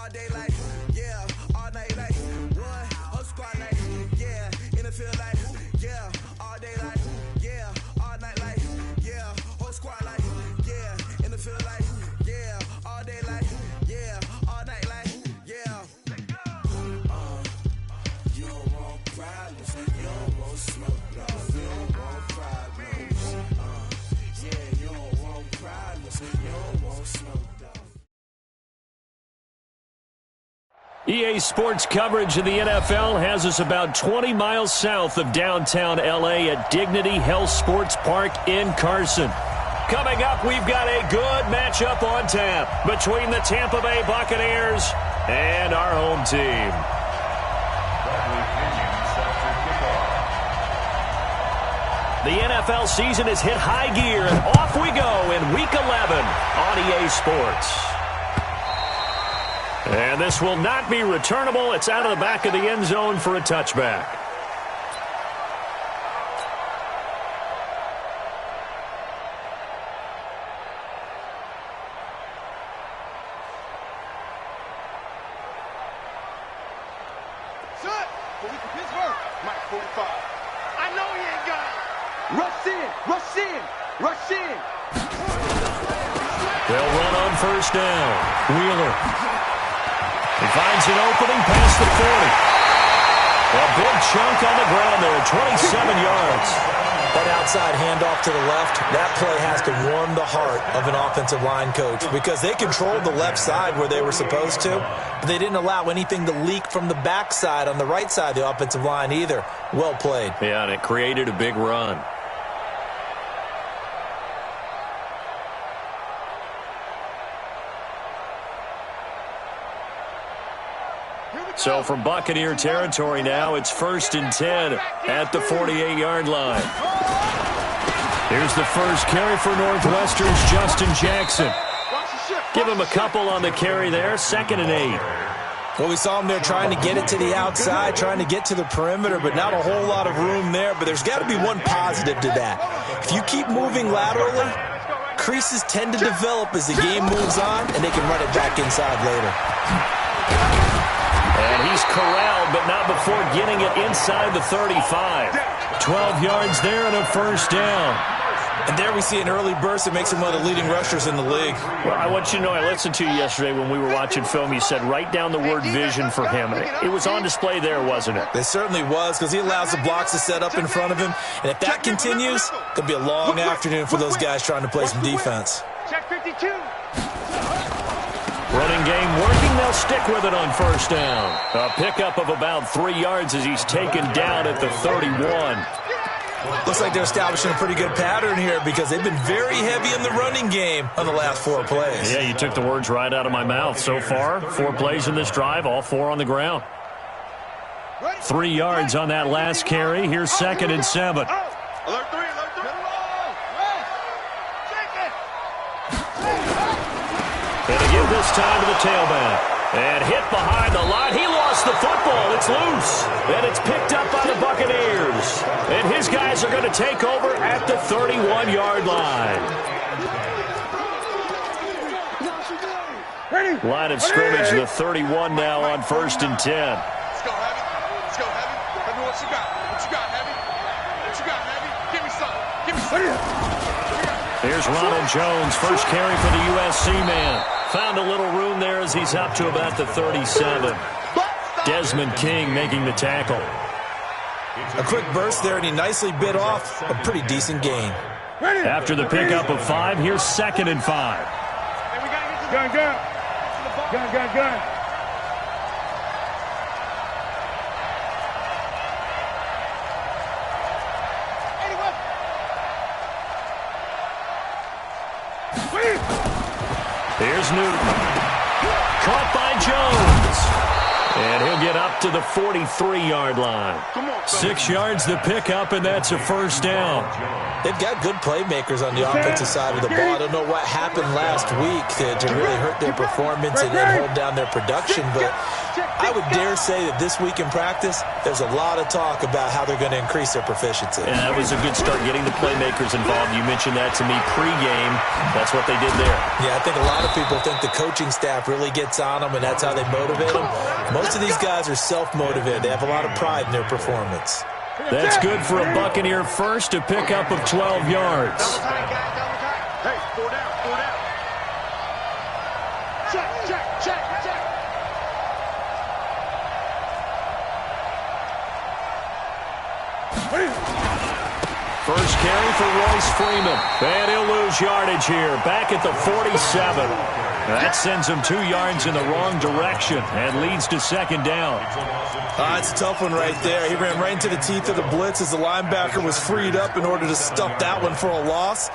all day like, yeah, all night like, what? Whole squad like, yeah, in the field like, yeah, all day like, yeah, all night like, yeah, whole squad like, yeah, in the field like, yeah, all day like, yeah, all night like, yeah. You don't want problems, you don't want smoke, no, you don't want problems. Yeah, you don't want problems, you don't want smoke, no. EA Sports coverage of the NFL has us about 20 miles south of downtown L.A. at Dignity Health Sports Park in Carson. Coming up, we've got a good matchup on tap between the Tampa Bay Buccaneers and our home team. The NFL season has hit high gear, and off we go in Week 11 on EA Sports. And this will not be returnable. It's out of the back of the end zone for a touchback. Shut! Pittsburgh. Mike 45. I know he ain't got it. Rush in. Rush in. Rush in. They'll run on first down. Wheeler. He finds an opening past the 40. A big chunk on the ground there, 27 yards. That outside handoff to the left, that play has to warm the heart of an offensive line coach because they controlled the left side where they were supposed to, but they didn't allow anything to leak from the backside on the right side of the offensive line either. Well played. Yeah, and it created a big run. So from Buccaneer territory now, it's 1st and 10 at the 48-yard line. Here's the first carry for Northwestern's Justin Jackson. Give him a couple on the carry there, 2nd and 8. Well, we saw him there trying to get it to the outside, trying to get to the perimeter, but not a whole lot of room there. But there's got to be one positive to that. If you keep moving laterally, creases tend to develop as the game moves on, and they can run it back inside later. And he's corralled, but not before getting it inside the 35. 12 yards there and a first down. And there we see an early burst that makes him one of the leading rushers in the league. Well, I want you to know, I listened to you yesterday when we were watching film. You said write down the word vision for him. It was on display there, wasn't it? It certainly was, because he allows the blocks to set up in front of him. And if that continues, it could be a long afternoon for those guys trying to play some defense. Check 52. Running game working. They'll stick with it on first down. A pickup of about 3 yards as he's taken down at the 31. Looks like they're establishing a pretty good pattern here because they've been very heavy in the running game on the last 4 plays. Yeah, you took the words right out of my mouth. So far, 4 plays in this drive, all 4 on the ground. 3 yards on that last carry. Here's 2nd and 7. Alert 3. And to give this time to the tailback. And hit behind the line. He lost the football. It's loose. And it's picked up by the Buccaneers. And his guys are going to take over at the 31-yard line. Line of scrimmage, the 31 now on 1st and 10. Let's go, Heavy. Let's go, Heavy. Tell me what you got. What you got, Heavy? What you got, Heavy? Give me some. Give me some. Here's Ronald Jones, first carry for the USC man. Found a little room there as he's up to about the 37. Desmond King making the tackle. A quick burst there, and he nicely bit off a pretty decent gain. After the pickup of 5, here's 2nd and 5. Gun. Here's Newton. Caught by Jones. And he'll get up to the 43-yard line. 6 yards the pickup, and that's a first down. They've got good playmakers on the offensive side of the ball. I don't know what happened last week to really hurt their performance and hold down their production, but I would dare say that this week in practice, there's a lot of talk about how they're going to increase their proficiency. And that was a good start, getting the playmakers involved. You mentioned that to me pregame. That's what they did there. Yeah, I think a lot of people think the coaching staff really gets on them, and that's how they motivate them. Most of these guys are self-motivated. They have a lot of pride in their performance. That's good for a Buccaneer first, a pickup of 12 yards. Hey, 4 down, 4 down. Check. First carry for Royce Freeman. And he'll lose yardage here. Back at the 47. That sends him 2 yards in the wrong direction and leads to second down. It's a tough one right there. He ran right into the teeth of the blitz as the linebacker was freed up in order to stuff that one for a loss.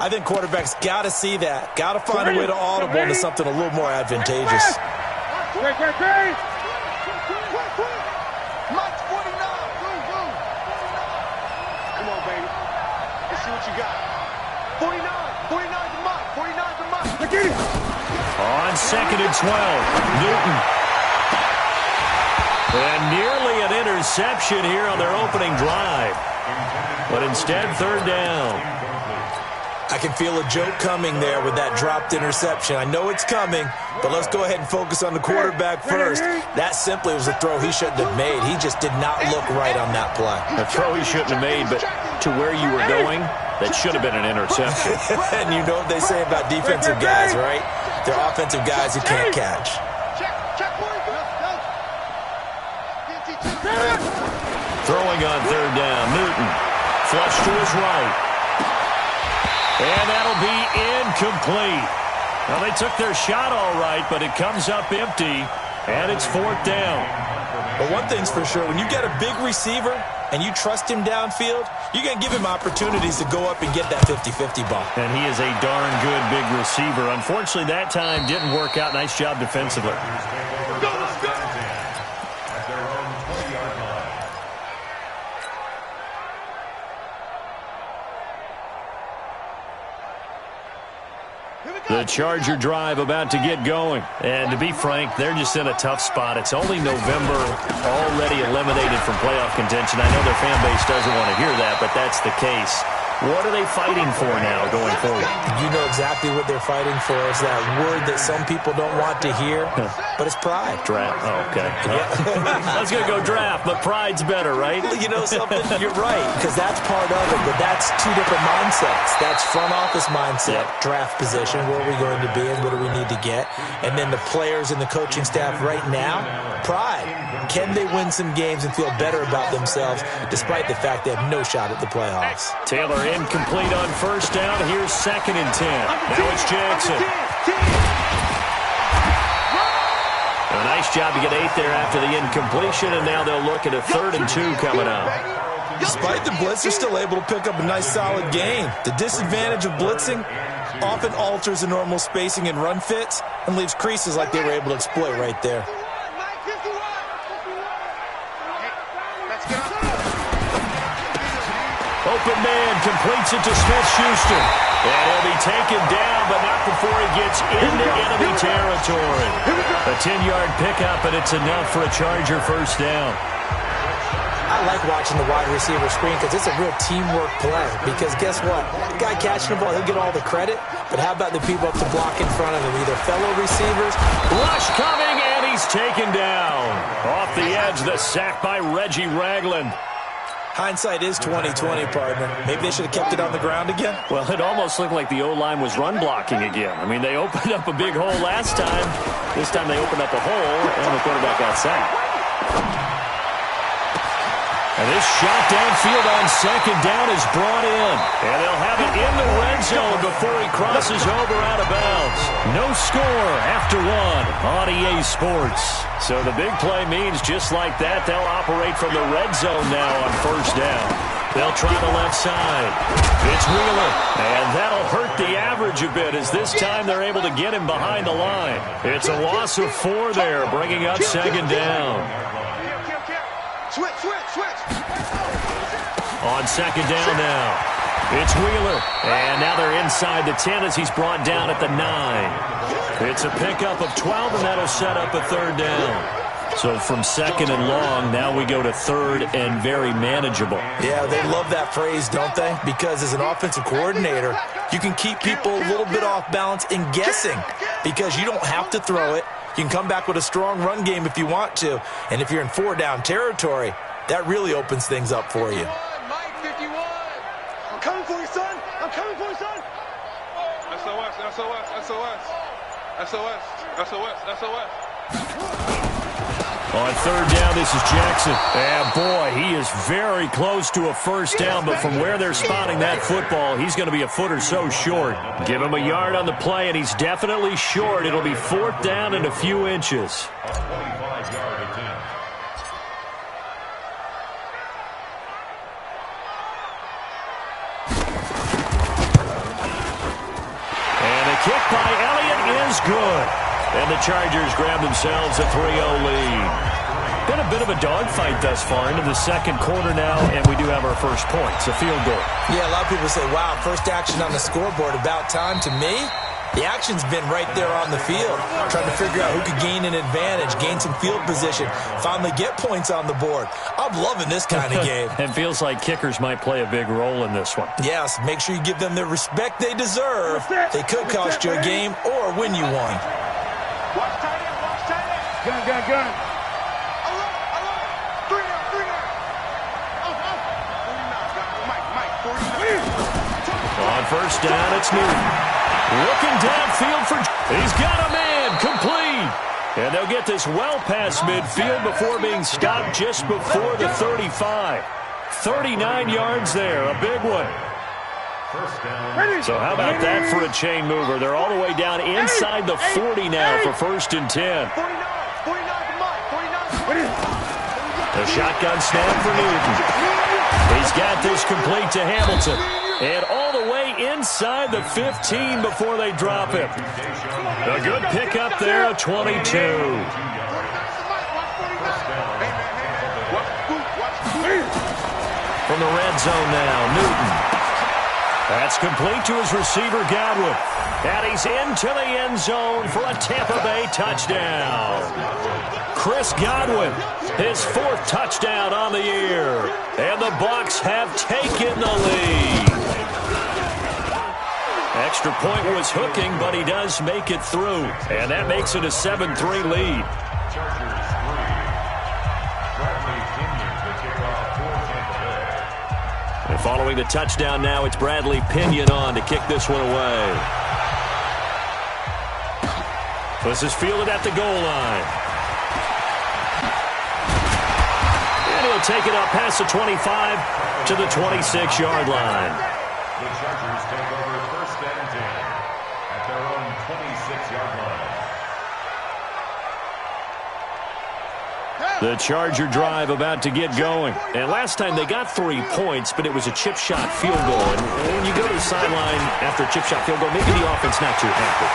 I think quarterbacks got to see that. Got to find a way to audible into something a little more advantageous. Quick. Mike 49. Come on, baby. Let's see what you got. 49. 49's a Mike. 49's a Mike. Look at him. On second and 12, Newton. And nearly an interception here on their opening drive. But instead, third down. I can feel a joke coming there with that dropped interception. I know it's coming, but let's go ahead and focus on the quarterback first. That simply was a throw he shouldn't have made. He just did not look right on that play. A throw he shouldn't have made, but to where you were going, that should have been an interception. And you know what they say about defensive guys, right? They're offensive guys who can't catch. Throwing on third down, Newton. Flush to his right. And that'll be incomplete. Well, they took their shot all right, but it comes up empty, and it's fourth down. But one thing's for sure, when you get a big receiver and you trust him downfield, you're going to give him opportunities to go up and get that 50-50 ball. And he is a darn good big receiver. Unfortunately, that time didn't work out. Nice job defensively. The Charger drive about to get going. And to be frank, they're just in a tough spot. It's only November, already eliminated from playoff contention. I know their fan base doesn't want to hear that, but that's the case. What are they fighting for now going forward? You know exactly what they're fighting for. Is that word that some people don't want to hear, but it's pride. Draft. Oh, okay. I was going to go draft, but pride's better, right? You know something? You're right, because that's part of it, but that's two different mindsets. That's front office mindset, draft position, where are we going to be and what do we need to get? And then the players and the coaching staff right now, pride. Can they win some games and feel better about themselves despite the fact they have no shot at the playoffs? Taylor incomplete on first down. Here's second and 10. Now it's Jackson. A nice job to get 8 there after the incompletion, and now they'll look at a 3rd and 2 coming up. Despite the blitz, they're still able to pick up a nice solid gain. The disadvantage of blitzing often alters the normal spacing and run fits and leaves creases like they were able to exploit right there. Open man completes it to Smith-Schuster. And he'll be taken down, but not before he gets into enemy territory. A 10-yard pickup, and it's enough for a Charger first down. I like watching the wide receiver screen because it's a real teamwork play. Because guess what? The guy catching the ball, he'll get all the credit. But how about the people up to block in front of him? Either fellow receivers. Rush coming, and he's taken down. Off the edge, the sack by Reggie Ragland. Hindsight is 20/20, partner. Maybe they should have kept it on the ground again. Well, it almost looked like the O-line was run blocking again. I mean, they opened up a big hole last time. This time they opened up a hole, and the quarterback got sacked. And this shot downfield on second down is brought in. And they'll have it in the red zone before he crosses over out of bounds. No score after 1 on EA Sports. So the big play means just like that, they'll operate from the red zone now on first down. They'll try the left side. It's Wheeler. And that'll hurt the average a bit as this time they're able to get him behind the line. It's a loss of 4 there, bringing up second down. Switch. On second down now, it's Wheeler. And now they're inside the 10 as he's brought down at the 9. It's a pickup of 12, and that'll set up a third down. So from second and long, now we go to third and very manageable. Yeah, they love that phrase, don't they? Because as an offensive coordinator, you can keep people a little bit off balance and guessing because you don't have to throw it. You can come back with a strong run game if you want to. And if you're in 4-down territory, that really opens things up for you. Mike 51. I'm coming for you, son. I'm coming for you, son. SOS, SOS, SOS. SOS, SOS, SOS. On third down, this is Jackson. And boy, he is very close to a first down, but from where they're spotting that football, he's going to be a foot or so short. Give him a yard on the play, and he's definitely short. It'll be fourth down and a few inches. And the kick by Elliott is good. And the Chargers grab themselves a 3-0 lead. Been a bit of a dogfight thus far into the second quarter now, and we do have our first points, a field goal. Yeah, a lot of people say, wow, first action on the scoreboard, about time. To me, the action's been right there on the field, trying to figure out who could gain an advantage, gain some field position, finally get points on the board. I'm loving this kind of game. It feels like kickers might play a big role in this one. Yes, make sure you give them the respect they deserve. They could cost you a game or win you one. Watch tight end, watch tight end. Gun. Alert. 3 down. Mike, 49. On first down, it's Newton. Looking downfield for... He's got a man, complete. And they'll get this well past midfield before being stopped just before the 35. 39 yards there, a big one. So how about that for a chain mover? They're all the way down inside the 40 now for first and 10. 49 to Mike. 49. The shotgun snap for Newton. He's got this complete to Hamilton. And all the way inside the 15 before they drop him. A good pickup there, a 22. From the red zone now, Newton. That's complete to his receiver, Godwin. And he's into the end zone for a Tampa Bay touchdown. Chris Godwin, his fourth touchdown on the year. And the Bucs have taken the lead. Extra point was hooking, but he does make it through. And that makes it a 7-3 lead. And following the touchdown now, it's Bradley Pinion on to kick this one away. This is fielded at the goal line. And he'll take it up past the 25 to the 26-yard line. The Chargers take over first and 10 at their own 26-yard line. The Charger drive about to get going. And last time they got 3 points, but it was a chip shot field goal. And when you go to the sideline after a chip shot field goal, maybe the offense not too happy.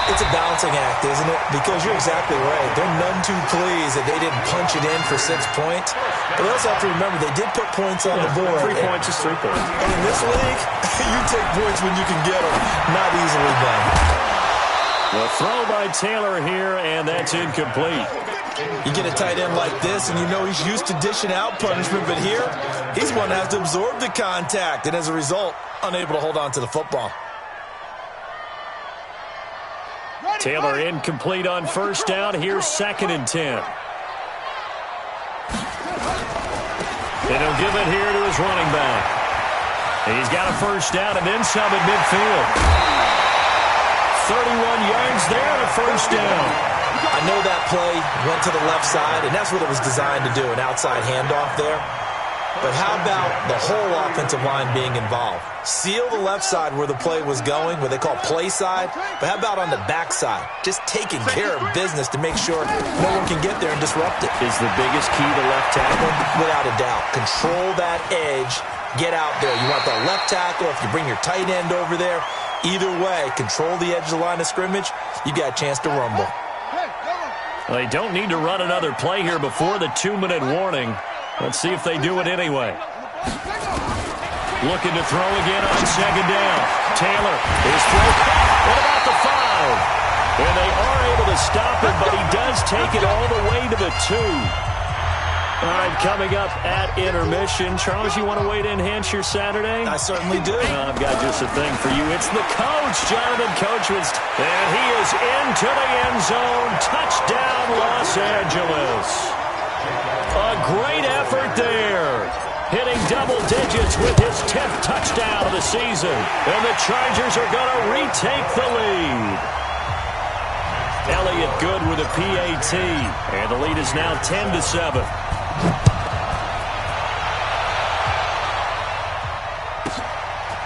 It's a balancing act, isn't it? Because you're exactly right. They're none too pleased that they didn't punch it in for 6 points. But they also have to remember they did put points on the board. 3 points is 3 points. And in this league, you take points when you can get them. Not easily done. The throw by Taylor here, and that's incomplete. You get a tight end like this, and you know he's used to dishing out punishment, but here, he's one that has to absorb the contact, and as a result, unable to hold on to the football. Taylor incomplete on first down. Here's second and 10. And he'll give it here to his running back. He's got a first down and then some at midfield. 31 yards there and a first down. I know that play went to the left side, and that's what it was designed to do, an outside handoff there. But how about the whole offensive line being involved? Seal the left side where the play was going, what they call play side. But how about on the back side? Just taking care of business to make sure no one can get there and disrupt it. Is the biggest key to left tackle? Without a doubt. Control that edge. Get out there. You want the left tackle, if you bring your tight end over there. Either way, control the edge of the line of scrimmage. You got a chance to rumble. Well, they don't need to run another play here before the 2-minute warning. Let's see if they do it anyway. Looking to throw again on second down. Taylor is thrown. What about the 5? And they are able to stop him, but he does take it all the way to the 2. All right, coming up at intermission. Charles, you want to wait to enhance your Saturday? I certainly do. I've got just a thing for you. It's the coach, Jonathan Coachman. And he is into the end zone. Touchdown, Los Angeles. A great effort there. Hitting double digits with his 10th touchdown of the season. And the Chargers are going to retake the lead. Elliott good with a PAT. And the lead is now 10-7.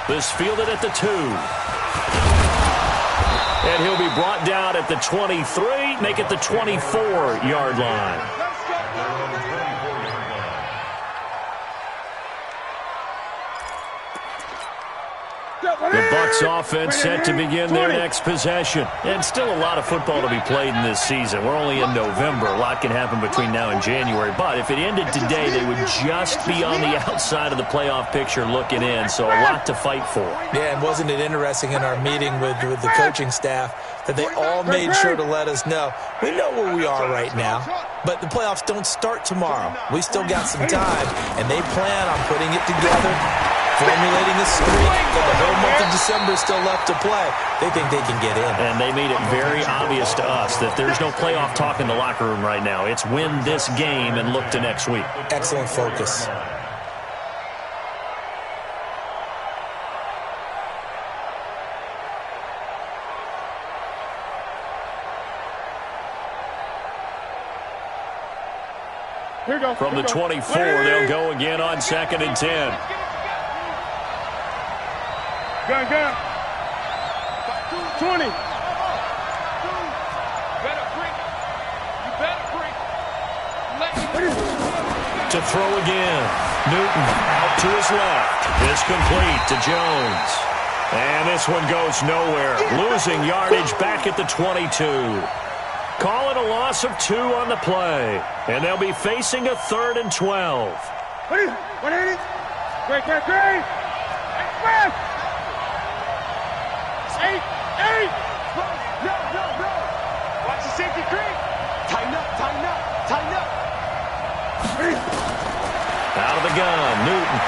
This fielded at the 2. And he'll be brought down at the 23, make it the 24-yard line. The Bucs offense set to begin their next possession. And still a lot of football to be played in this season. We're only in November. A lot can happen between now and January. But if it ended today, they would just be on the outside of the playoff picture looking in. So a lot to fight for. Yeah, and wasn't it interesting in our meeting with the coaching staff that they all made sure to let us know, we know where we are right now, but the playoffs don't start tomorrow. We still got some time, and they plan on putting it together, formulating a streak, and the whole month of December is still left to play. They think they can get in. And they made it very obvious to us that there's no playoff talk in the locker room right now. It's win this game and look to next week. Excellent focus. From the 24, they'll go again on 2nd and 10. Gun. 20. You better break. To throw again. Newton out to his left. It's complete to Jones. And this one goes nowhere. Losing yardage back at the 22. Call it a loss of 2 on the play. And they'll be facing a 3rd and 12. 180. Great. 8. No. Watch the safety creep. Tighten up. Out of the gun, Newton.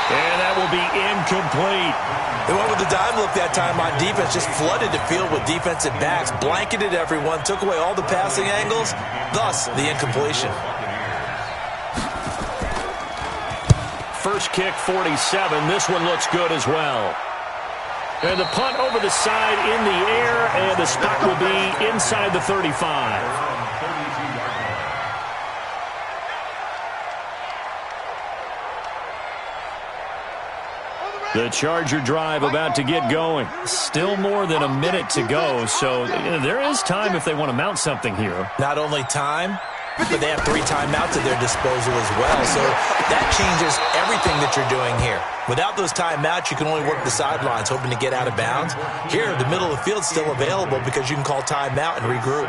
And that will be incomplete. They went with the dime look that time on defense, just flooded the field with defensive backs, blanketed everyone, took away all the passing angles, thus the incompletion. First kick, 47. This one looks good as well. And the punt over the side in the air, and the spot will be inside the 35. The Charger drive about to get going. Still more than a minute to go, so there is time if they want to mount something here. Not only time, but they have 3 timeouts at their disposal as well, so that changes everything that you're doing here. Without those timeouts, you can only work the sidelines, hoping to get out of bounds. Here, the middle of the field's still available because you can call timeout and regroup.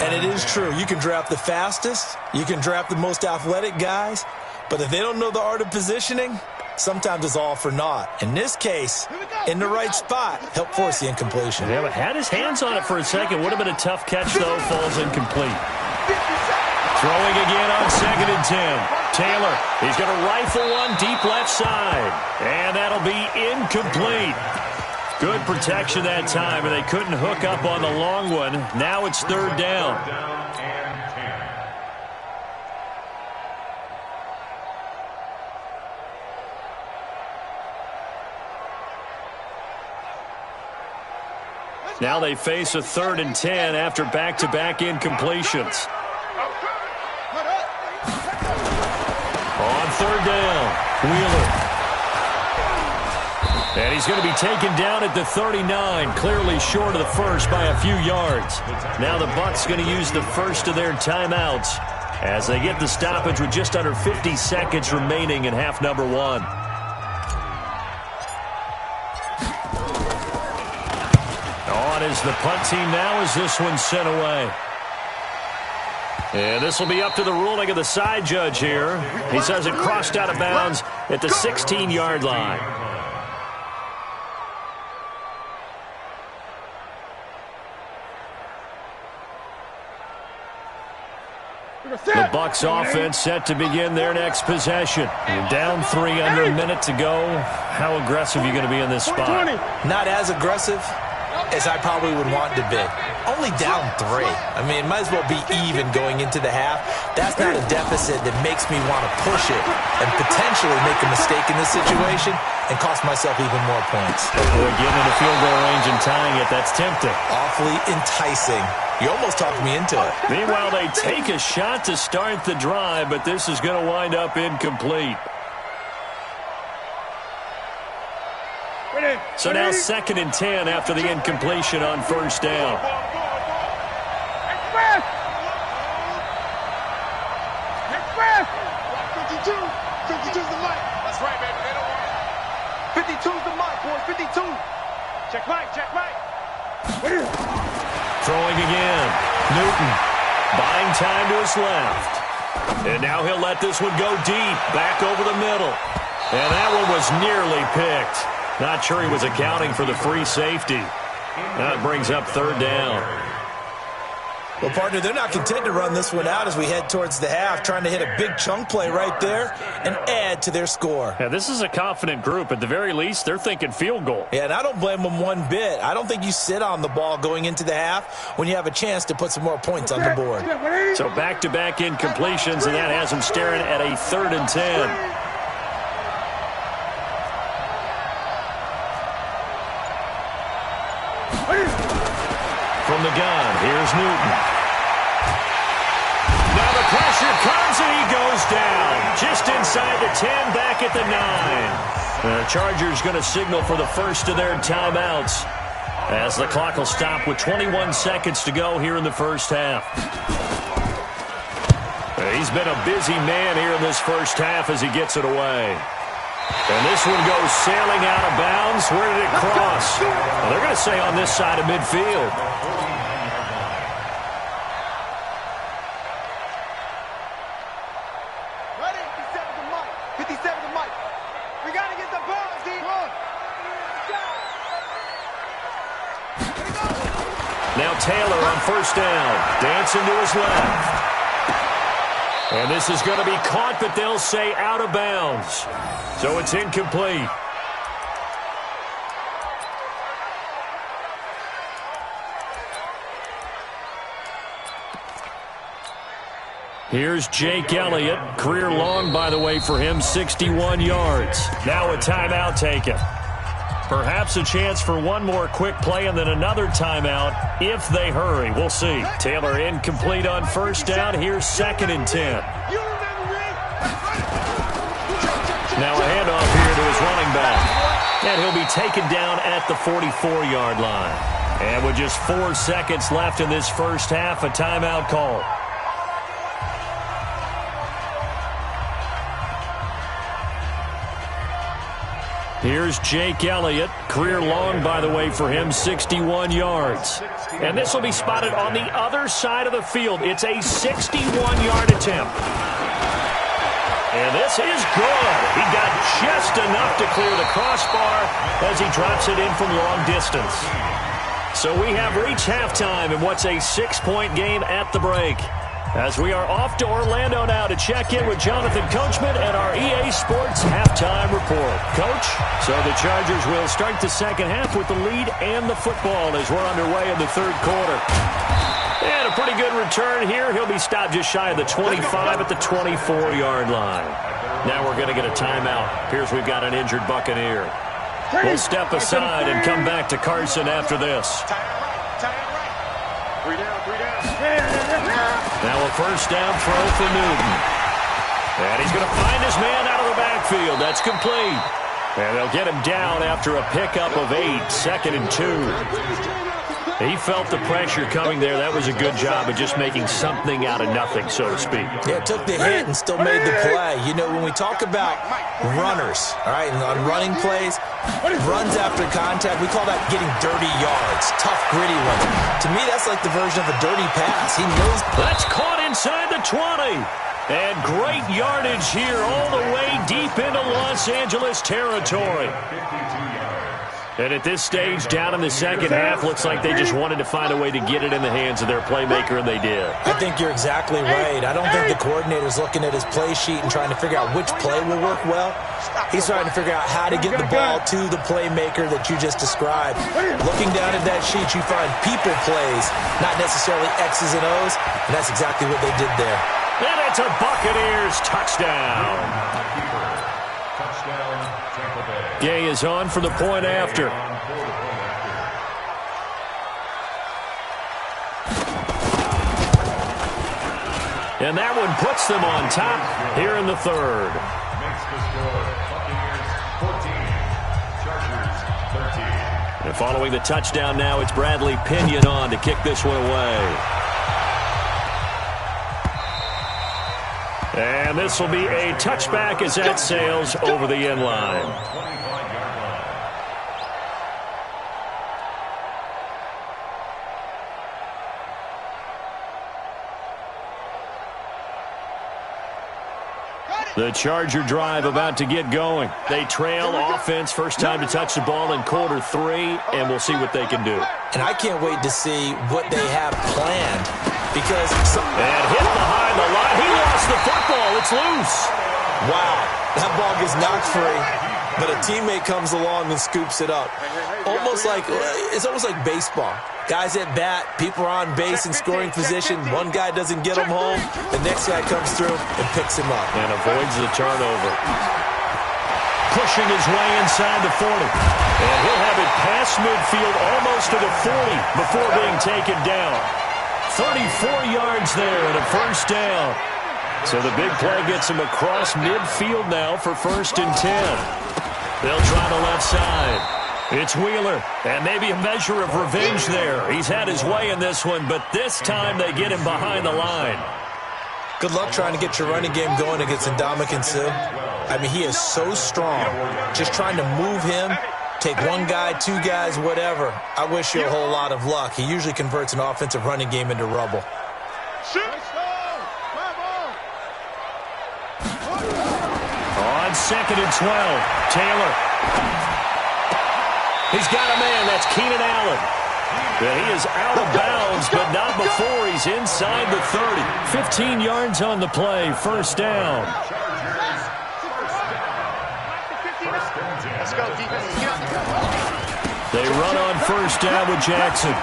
And it is true, you can draft the fastest, you can draft the most athletic guys, but if they don't know the art of positioning, sometimes it's all for naught. In this case, in the right spot, helped force the incompletion. Yeah, but had his hands on it for a second. Would have been a tough catch, though. Falls incomplete. Throwing again on 2nd and 10. Taylor, he's going to rifle one deep left side. And that'll be incomplete. Good protection that time, and they couldn't hook up on the long one. Now it's 3rd down. Now they face a 3rd and 10 after back-to-back incompletions. On 3rd down, Wheeler. And he's going to be taken down at the 39, clearly short of the first by a few yards. Now the Bucs going to use the first of their timeouts as they get the stoppage with just under 50 seconds remaining in half number 1. On is the punt team now as this one's sent away. And this will be up to the ruling of the side judge here. He says it crossed out of bounds at the 16-yard line. The Bucs offense set to begin their next possession. You're down 3 under a minute to go. How aggressive are you going to be in this spot? Not as aggressive as I probably would want to be. Only down 3. I mean, it might as well be even going into the half. That's not a deficit that makes me want to push it and potentially make a mistake in this situation and cost myself even more points. Boy, getting in the field goal range and tying it, that's tempting. Awfully enticing. You almost talked me into it. Meanwhile, they take a shot to start the drive, but this is going to wind up incomplete. So now 2nd and 10 after the incompletion on first down. Express! 52! 52's the mic. That's right, baby. They don't want it. 52's the mic, boys. 52. Check right, check right. Throwing again. Newton buying time to his left. And now he'll let this one go deep, back over the middle. And that one was nearly picked. Not sure he was accounting for the free safety. That brings up 3rd down. Well, partner, they're not content to run this one out as we head towards the half, trying to hit a big chunk play right there and add to their score. Yeah, this is a confident group. At the very least, they're thinking field goal. Yeah, and I don't blame them one bit. I don't think you sit on the ball going into the half when you have a chance to put some more points on the board. So back-to-back incompletions, and that has them staring at a 3rd and 10. From the gun, here's Newton. Now the pressure comes and he goes down. Just inside the 10, back at the 9. The Chargers going to signal for the first of their timeouts as the clock will stop with 21 seconds to go here in the first half. He's been a busy man here in this first half as he gets it away. And this one goes sailing out of bounds. Where did it cross? Well, they're going to say on this side of midfield. Ready? 57 to Mike. 57 to Mike. We got to get the ball, D. Now Taylor on first down. Dancing to his left. And this is going to be caught, but they'll say out of bounds. So it's incomplete. Here's Jake Elliott. Career long, by the way, for him, 61 yards. Now a timeout taken. Perhaps a chance for one more quick play and then another timeout if they hurry. We'll see. Taylor incomplete on first down. Here's 2nd and 10. Now a handoff here to his running back. And he'll be taken down at the 44-yard line. And with just 4 seconds left in this first half, a timeout call. Here's Jake Elliott. Career long, by the way, for him, 61 yards. And this will be spotted on the other side of the field. It's a 61-yard attempt. And this is good. He got just enough to clear the crossbar as he drops it in from long distance. So we have reached halftime in what's a 6-point game at the break. As we are off to Orlando now to check in with Jonathan Coachman and our EA Sports Halftime Report. Coach, so the Chargers will start the second half with the lead and the football as we're underway in the third quarter. And a pretty good return here. He'll be stopped just shy of the 25 at the 24-yard line. Now we're going to get a timeout. Appears we've got an injured Buccaneer. We'll step aside and come back to Carson after this. Now a first down throw for Newton. And he's going to find his man out of the backfield. That's complete. And they'll get him down after a pickup of 8, 2nd and 2. He felt the pressure coming there. That was a good job of just making something out of nothing, so to speak. Yeah, took the hit and still made the play. You know, when we talk about runners, all right, and on running plays, runs after contact, we call that getting dirty yards, tough, gritty ones. To me, that's like the version of a dirty pass. He knows. That's caught inside the 20. And great yardage here all the way deep into Los Angeles territory. And at this stage, down in the second half, looks like they just wanted to find a way to get it in the hands of their playmaker, and they did. I think you're exactly right. I don't think the coordinator's looking at his play sheet and trying to figure out which play will work well. He's trying to figure out how to get the ball to the playmaker that you just described. Looking down at that sheet, you find people plays, not necessarily X's and O's, and that's exactly what they did there. And it's a Buccaneers touchdown. Touchdown, Tampa Bay. Gay is on for the point after. And that one puts them on top here in the third. Makes the score Buccaneers 14, Chargers 13. And following the touchdown now, it's Bradley Pinion on to kick this one away. And this will be a touchback as that sails over the end line. 25-yard line. The Charger drive about to get going. They trail offense, first time to touch the ball in quarter 3, and we'll see what they can do. And I can't wait to see what they have planned because... And hit behind the line. He lost the football. It's loose. Wow, that ball gets knocked free, but a teammate comes along and scoops it up. It's almost like baseball. Guys at bat, people are on base in scoring position. One guy doesn't get him home. The next guy comes through and picks him up. And avoids the turnover. Pushing his way inside the 40. And he'll have it past midfield almost to the 40 before being taken down. 34 yards there and a first down. So the big play gets him across midfield now for 1st and 10. They'll try the left side. It's Wheeler, and maybe a measure of revenge there. He's had his way in this one, but this time they get him behind the line. Good luck trying to get your running game going against Ndamukong Suh. I mean, he is so strong. Just trying to move him, take one guy, two guys, whatever. I wish you a whole lot of luck. He usually converts an offensive running game into rubble. On 2nd and 12, Taylor. He's got a man. That's Keenan Allen. And he is out of bounds, but not before he's inside the 30. 15 yards on the play. First down. Let's go, defense. They run on first down with Jackson.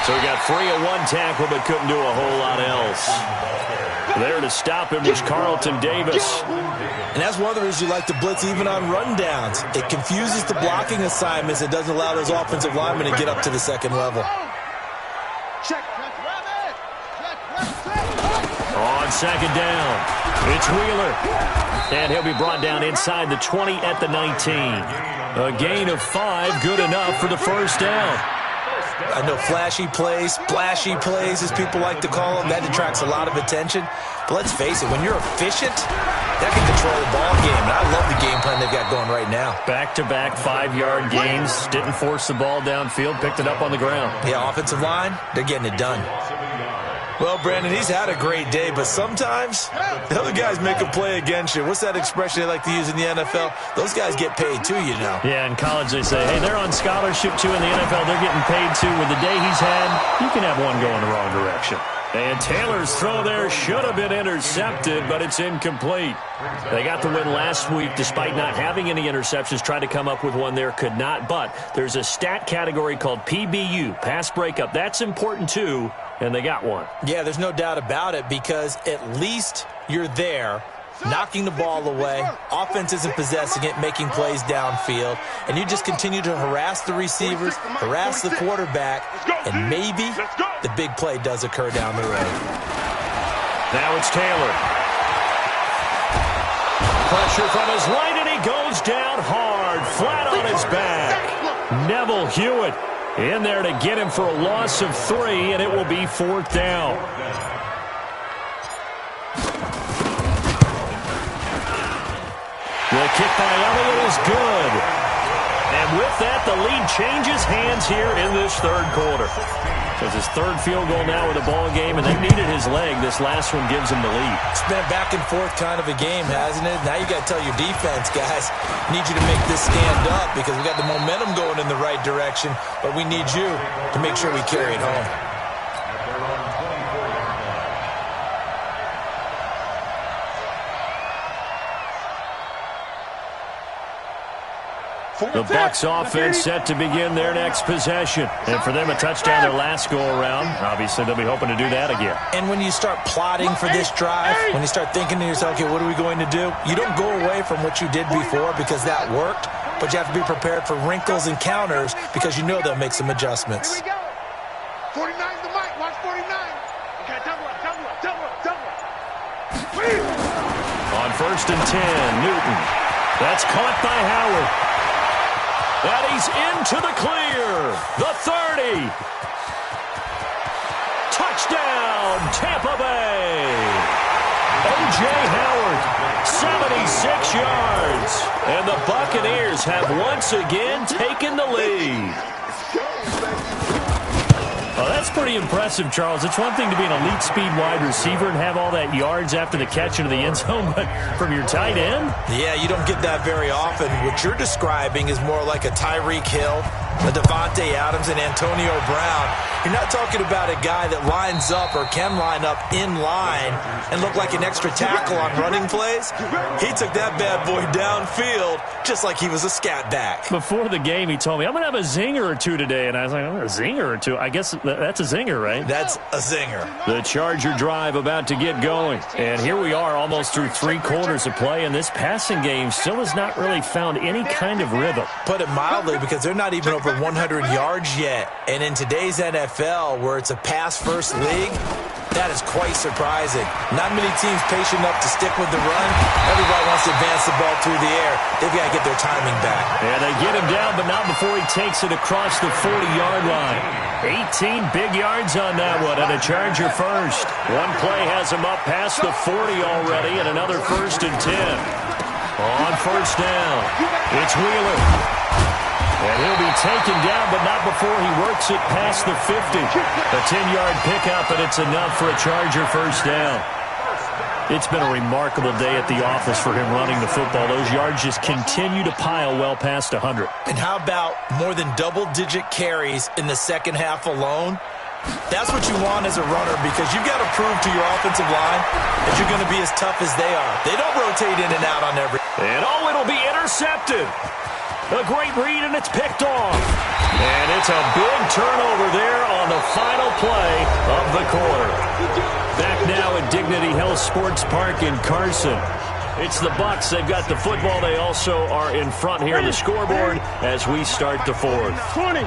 So he got free of one tackle, but couldn't do a whole lot else. There to stop him was Carlton Davis. And that's one of the reasons you like to blitz even on rundowns. It confuses the blocking assignments. It doesn't allow those offensive linemen to get up to the second level. On second down, it's Wheeler. And he'll be brought down inside the 20 at the 19. A gain of 5, good enough for the first down. I know flashy plays, splashy plays, as people like to call them, that attracts a lot of attention. But let's face it, when you're efficient, that can control the ball game. And I love the game plan they've got going right now. Back-to-back 5-yard gains. Didn't force the ball downfield, picked it up on the ground. Yeah, offensive line, they're getting it done. Well, Brandon, he's had a great day, but sometimes the other guys make a play against you. What's that expression they like to use in the NFL? Those guys get paid too, you know. Yeah, in college they say, hey, they're on scholarship too. In the NFL, they're getting paid too. With the day he's had, you can have one going the wrong direction. And Taylor's throw there should have been intercepted, but it's incomplete. They got the win last week despite not having any interceptions. Tried to come up with one there, could not. But there's a stat category called PBU, pass breakup. That's important too, and they got one. Yeah, there's no doubt about it because at least you're there, knocking the ball away. Offense isn't possessing it, making plays downfield. And you just continue to harass the receivers, harass the quarterback, and maybe the big play does occur down the road. Now it's Taylor. Pressure from his right, and he goes down hard, flat on his back. Neville Hewitt in there to get him for a loss of 3, and it will be 4th down. The kick by Elliott is good. And with that, the lead changes hands here in this third quarter. So it's his third field goal now with a ball game, and they needed his leg. This last one gives him the lead. It's been a back-and-forth kind of a game, hasn't it? Now you got to tell your defense, guys, need you to make this stand up because we got the momentum going in the right direction, but we need you to make sure we carry it home. The Bucs offense set to begin their next possession. And for them, a touchdown their last go-around. Obviously, they'll be hoping to do that again. And when you start plotting for this drive, when you start thinking to yourself, okay, what are we going to do? You don't go away from what you did before because that worked, but you have to be prepared for wrinkles and counters because you know they'll make some adjustments. Here we go. 49's the mic. Watch 49. Okay, double up. On 1st and 10, Newton. That's caught by Howard. And he's into the clear. The 30. Touchdown, Tampa Bay. O.J. Howard, 76 yards. And the Buccaneers have once again taken the lead. Oh, that's pretty impressive, Charles. It's one thing to be an elite speed wide receiver and have all that yards after the catch into the end zone, but from your tight end? Yeah, you don't get that very often. What you're describing is more like a Tyreek Hill, a Devontae Adams, and Antonio Brown. You're not talking about a guy that lines up or can line up in line and look like an extra tackle on running plays. He took that bad boy downfield just like he was a scat back. Before the game, he told me, I'm going to have a zinger or two today. And I was like, oh, a zinger or two? I guess that's a zinger, right? That's a zinger. The Charger drive about to get going. And here we are almost through 3 quarters of play, and this passing game still has not really found any kind of rhythm. Put it mildly, because they're not even over 100 yards yet. And in today's NFL, where it's a pass-first league, that is quite surprising. Not many teams patient enough to stick with the run. Everybody wants to advance the ball through the air. They've got to get their timing back. And they get him down, but not before he takes it across the 40-yard line. 18 big yards on that one, and a Charger first. One play has him up past the 40 already, and another 1st and 10. On 1st down, it's Wheeler. And he'll be taken down, but not before he works it past the 50. A 10-yard pickup, and it's enough for a Charger 1st down. It's been a remarkable day at the office for him running the football. Those yards just continue to pile well past 100. And how about more than double-digit carries in the second half alone? That's what you want as a runner, because you've got to prove to your offensive line that you're going to be as tough as they are. They don't rotate in and out on every... And it'll be intercepted. A great read, and it's picked off. And it's a big turnover there on the final play of the quarter. Back now at Dignity Health Sports Park in Carson. It's the Bucs. They've got the football. They also are in front here on the scoreboard as we start the 4th. 20.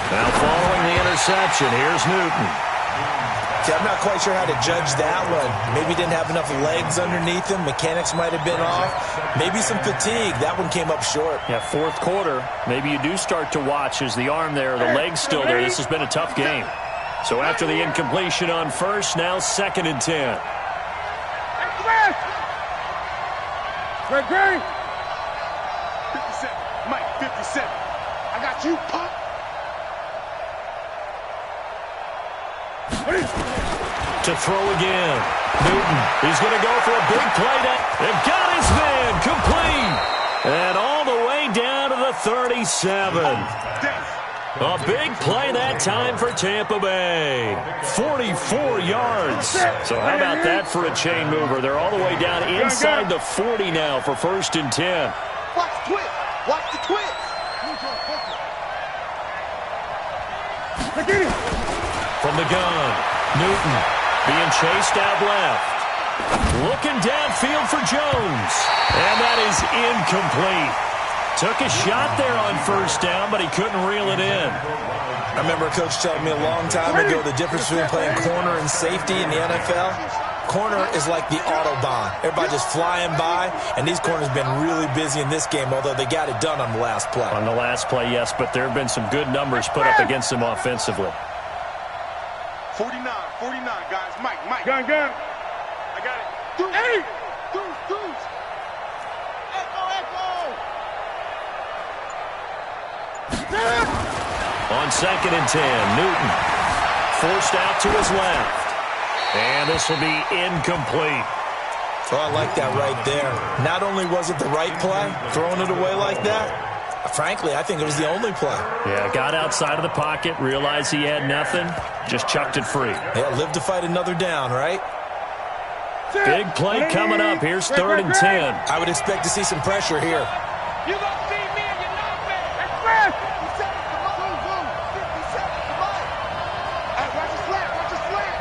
Now following the interception, here's Newton. See, I'm not quite sure how to judge that one. Maybe didn't have enough legs underneath him. Mechanics might have been off. Maybe some fatigue. That one came up short. Yeah, 4th quarter. Maybe you do start to watch as the arm there, the leg's still there. This has been a tough game. So after the incompletion on 1st, now 2nd and 10. Great. 57. Mike, 57. I got you, punk. To throw again. Newton, he's going to go for a big play. They've got his man complete. And all the way down to the 37. A big play that time for Tampa Bay. 44 yards. So how about that for a chain mover? They're all the way down inside the 40 now for 1st and 10. Watch the twist. Watch the twist. From the gun, Newton being chased out left. Looking downfield for Jones. And that is incomplete. Took a shot there on 1st down, but he couldn't reel it in. I remember a coach telling me a long time ago the difference between playing corner and safety in the NFL. Corner is like the Autobahn. Everybody just flying by, and these corners have been really busy in this game, although they got it done on the last play. On the last play, yes, but there have been some good numbers put up against them offensively. 49, guys. Mike. Gun. I got it. Deuce. On 2nd and 10, Newton forced out to his left. And this will be incomplete. Oh, I like that right there. Not only was it the right play, throwing it away like that, frankly, I think it was the only play. Yeah, got outside of the pocket, realized he had nothing, just chucked it free. Yeah, live to fight another down, right? Big play coming up. Here's 3rd and 10. I would expect to see some pressure here. You gonna see me and you're not me. Express. 50 seconds, come on. 50 seconds, come on. Hey, watch your slant, watch your slant.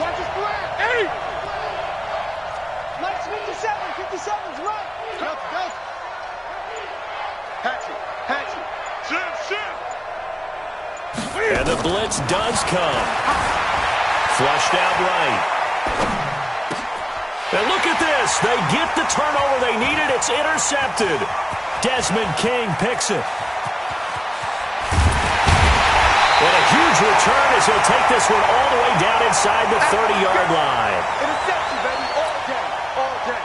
Watch your slant. Hey. Nice 57's right. Go. Hatchet. Shift. And the blitz does come. Flushed out right. And look at this. They get the turnover they needed. It's intercepted. Desmond King picks it. And a huge return as he'll take this one all the way down inside the 30-yard line. Interception, baby, all day.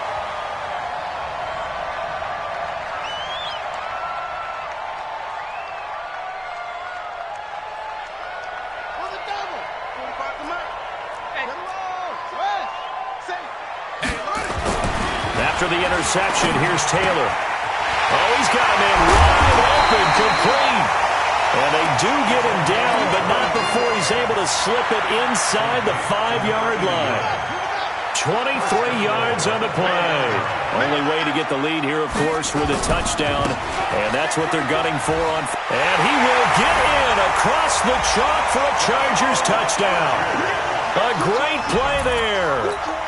On the double. 45 to Mike. Hey, come on. Rest. Safe. After the interception, here's Taylor. Oh, he's got him in wide open, complete. And they do get him down, but not before he's able to slip it inside the 5-yard line. 23 yards on the play. Only way to get the lead here, of course, with a touchdown. And that's what they're gunning for on. And he will get in across the chalk for a Chargers touchdown. A great play there.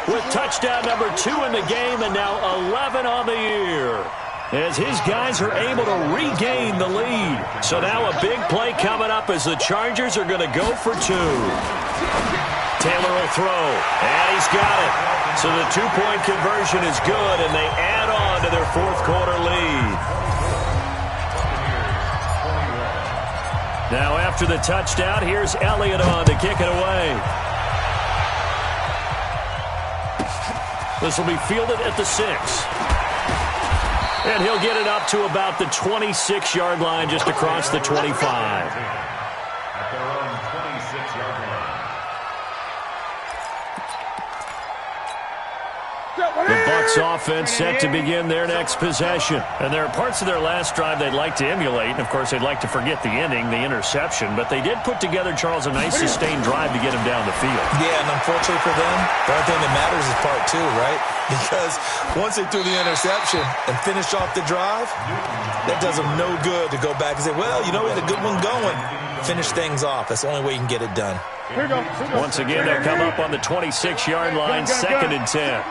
With touchdown number 2 in the game and now 11 on the year. As his guys are able to regain the lead. So now a big play coming up as the Chargers are going to go for 2. Taylor will throw, and he's got it. So the 2-point conversion is good, and they add on to their 4th quarter lead. Now after the touchdown, here's Elliott on to kick it away. This will be fielded at the 6. And he'll get it up to about the 26-yard line, just across the 25. At their own 26-yard line. The Bucs offense set to begin their next possession. And there are parts of their last drive they'd like to emulate. And, of course, they'd like to forget the ending, the interception. But they did put together, Charles, a nice sustained drive to get him down the field. Yeah, and unfortunately for them, the only thing that matters is part 2, right? Because once they threw the interception and finished off the drive, that does them no good to go back and say, well, you know, we had a good one going. Finish things off. That's the only way you can get it done. Once again, they'll come up on the 26-yard line, 2nd and 10.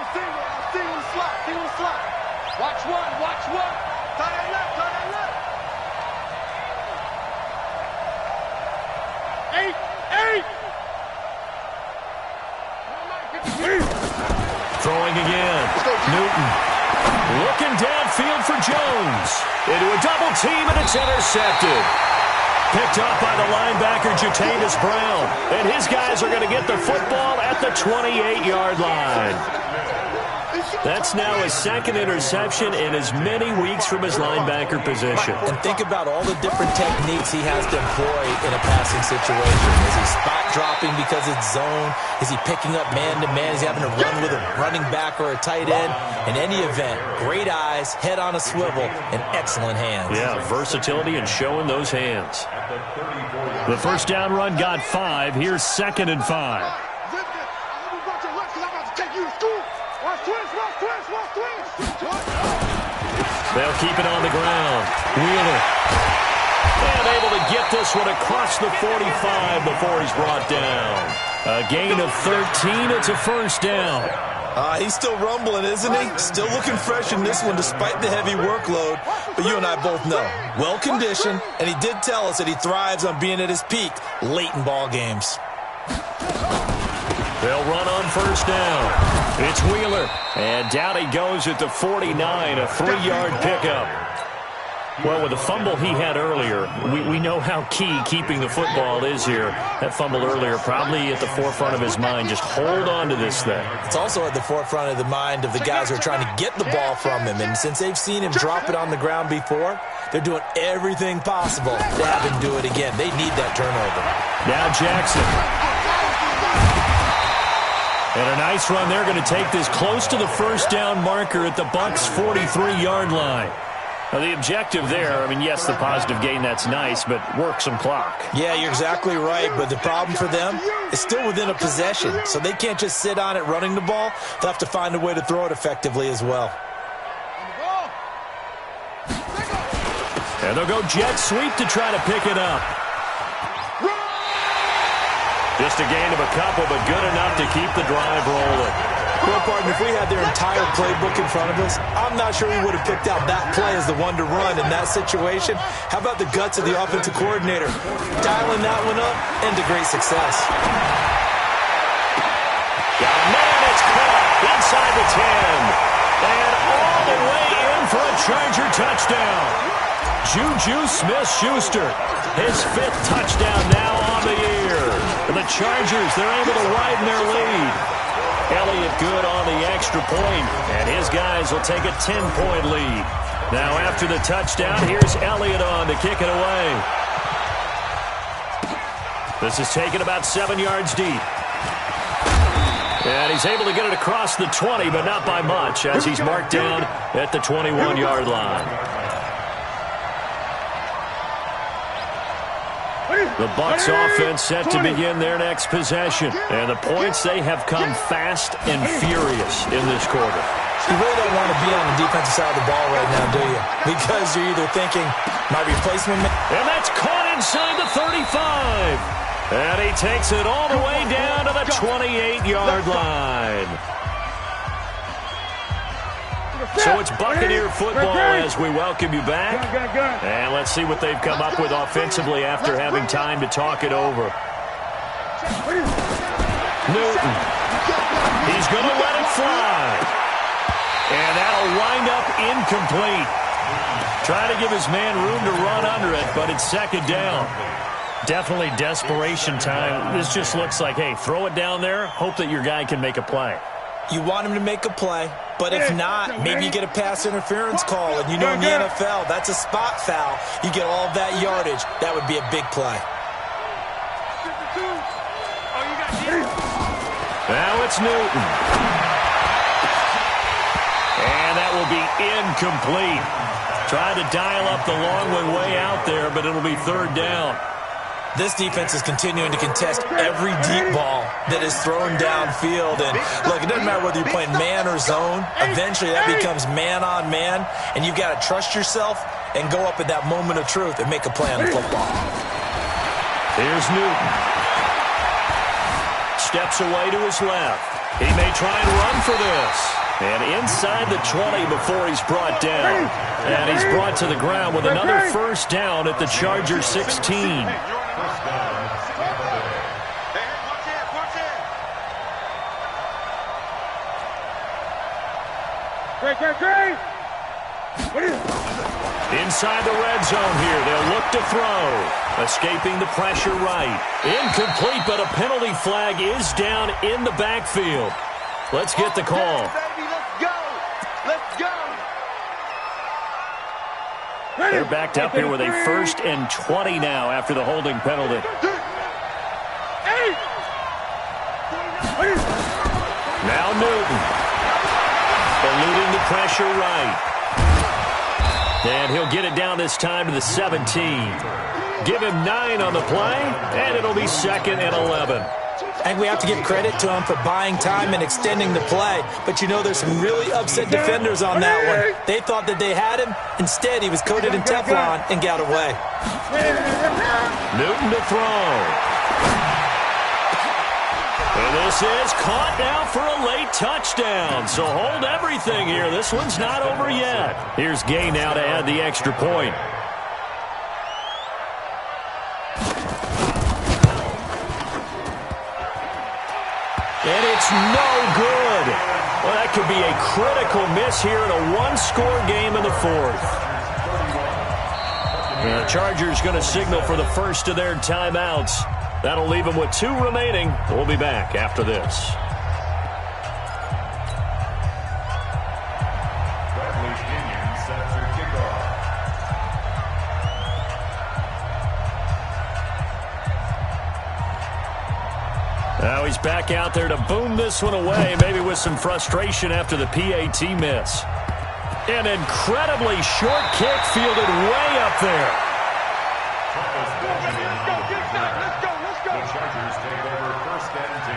Watch one. Tie that left. 8. Throwing again. Newton looking downfield for Jones. Into a double team, and it's intercepted. Picked up by the linebacker, Jatavis Brown. And his guys are going to get the football at the 28-yard line. That's now his 2nd interception in as many weeks from his linebacker position. And think about all the different techniques he has to employ in a passing situation. Is he spot dropping because it's zone? Is he picking up man-to-man? Is he having to run with a running back or a tight end? In any event, great eyes, head on a swivel, and excellent hands. Yeah, versatility and showing those hands. The first down run got 5. Here's 2nd and 5. They'll keep it on the ground. Wheeler. And able to get this one across the 45 before he's brought down. A gain of 13. It's a first down. He's still rumbling, isn't he? Still looking fresh in this one despite the heavy workload. But you and I both know, well-conditioned, and he did tell us that he thrives on being at his peak late in ball games. They'll run on first down. It's Wheeler. And down he goes at the 49, a 3-yard pickup. Well, with the fumble he had earlier, we know how key keeping the football is here. That fumble earlier probably at the forefront of his mind. Just hold on to this thing. It's also at the forefront of the mind of the guys who are trying to get the ball from him. And since they've seen him drop it on the ground before, they're doing everything possible to have him do it again. They need that turnover. Now Jackson. And a nice run. They're going to take this close to the first down marker at the Bucs' 43-yard line. Now, the objective there, I mean, yes, the positive gain, that's nice, but work some clock. Yeah, you're exactly right, but the problem for them is still within a possession, so they can't just sit on it running the ball. They'll have to find a way to throw it effectively as well. And they'll go jet sweep to try to pick it up. Just a gain of a couple, but good enough to keep the drive rolling. Well, partner, if we had their entire playbook in front of us, I'm not sure we would have picked out that play as the one to run in that situation. How about the guts of the offensive coordinator? Dialing that one up into great success. Man, it's caught inside the 10. And all the way in for a Charger touchdown. Juju Smith-Schuster, his 5th touchdown now on the year. And the Chargers, they're able to widen their lead. Elliott good on the extra point, and his guys will take a 10-point lead. Now after the touchdown, here's Elliott on to kick it away. This is taken about 7 yards deep. And he's able to get it across the 20, but not by much, as he's marked down at the 21-yard line. The Bucs offense set to begin their next possession. And the points, they have come fast and furious in this quarter. You really don't want to be on the defensive side of the ball right now, do you? Because you're either thinking, my replacement... And that's caught inside the 35. And he takes it all the way down to the 28-yard line. So it's Buccaneer football as we welcome you back. And let's see what they've come up with offensively after having time to talk it over. Newton. He's going to let it fly. And that'll wind up incomplete. Trying to give his man room to run under it, but it's second down. Definitely desperation time. This just looks like, hey, throw it down there, hope that your guy can make a play. You want him to make a play, but if not, maybe you get a pass interference call. And you know in the NFL, that's a spot foul. You get all of that yardage. That would be a big play. Now it's Newton. And that will be incomplete. Trying to dial up the long one way out there, but it'll be third down. This defense is continuing to contest every deep ball that is thrown downfield. And, look, it doesn't matter whether you're playing man or zone. Eventually, that becomes man-on-man, and you've got to trust yourself and go up at that moment of truth and make a play on the football. Here's Newton. Steps away to his left. He may try and run for this. And inside the 20 before he's brought down. And he's brought to the ground with another first down at the Chargers 16. Inside the red zone here, they'll look to throw. Escaping the pressure right. Incomplete, but a penalty flag is down in the backfield. Let's get the call. They're backed up here with a 1st and 20 now after the holding penalty. Now Newton. Eluding the pressure right. And he'll get it down this time to the 17. Give him 9 on the play, and it'll be 2nd and 11. I think we have to give credit to him for buying time and extending the play. But, you know, there's some really upset defenders on that one. They thought that they had him. Instead, he was coated in Teflon and got away. Newton to throw. And this is caught now for a late touchdown. So hold everything here. This one's not over yet. Here's Gay now to add the extra point. And it's no good. Well, that could be a critical miss here in a one-score game in the 4th. The Chargers going to signal for the first of their timeouts. That'll leave them with 2 remaining. We'll be back after this. Now he's back out there to boom this one away, maybe with some frustration after the PAT miss. An incredibly short kick fielded way up there. Let's go. The Chargers take over 1st and 10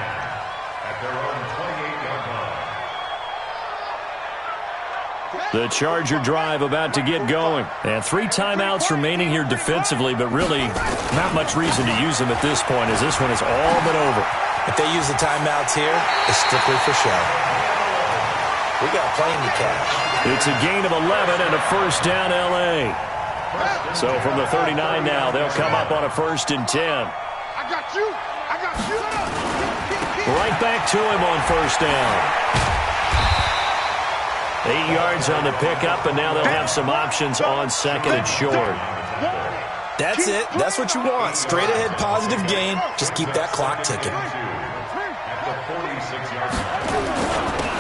at their own 28-yard line. The Charger drive about to get going. And 3 timeouts remaining here defensively, but really not much reason to use them at this point as this one is all but over. If they use the timeouts here, it's strictly for show. We got a plane to catch. It's a gain of 11 and a first down L.A. So from the 39 now, they'll come up on a 1st and 10. I got you. Right back to him on 1st down. 8 yards on the pickup, and now they'll have some options on 2nd and short. That's it. That's what you want. Straight ahead positive gain. Just keep that clock ticking.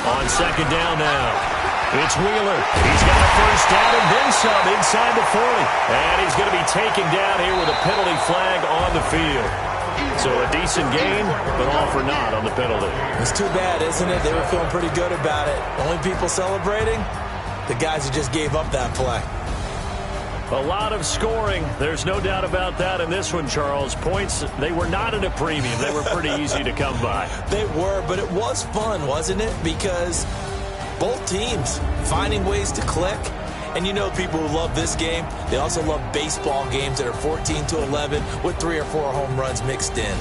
On 2nd down now. It's Wheeler. He's got a first down and then some inside the 40. And he's going to be taken down here with a penalty flag on the field. So a decent gain, but all for naught on the penalty. It's too bad, isn't it? They were feeling pretty good about it. Only people celebrating? The guys who just gave up that play. A lot of scoring. There's no doubt about that in this one, Charles. Points, they were not at a premium. They were pretty easy to come by. They were, but it was fun, wasn't it? Because both teams finding ways to click. And you know people who love this game, they also love baseball games that are 14-11 with 3 or 4 home runs mixed in.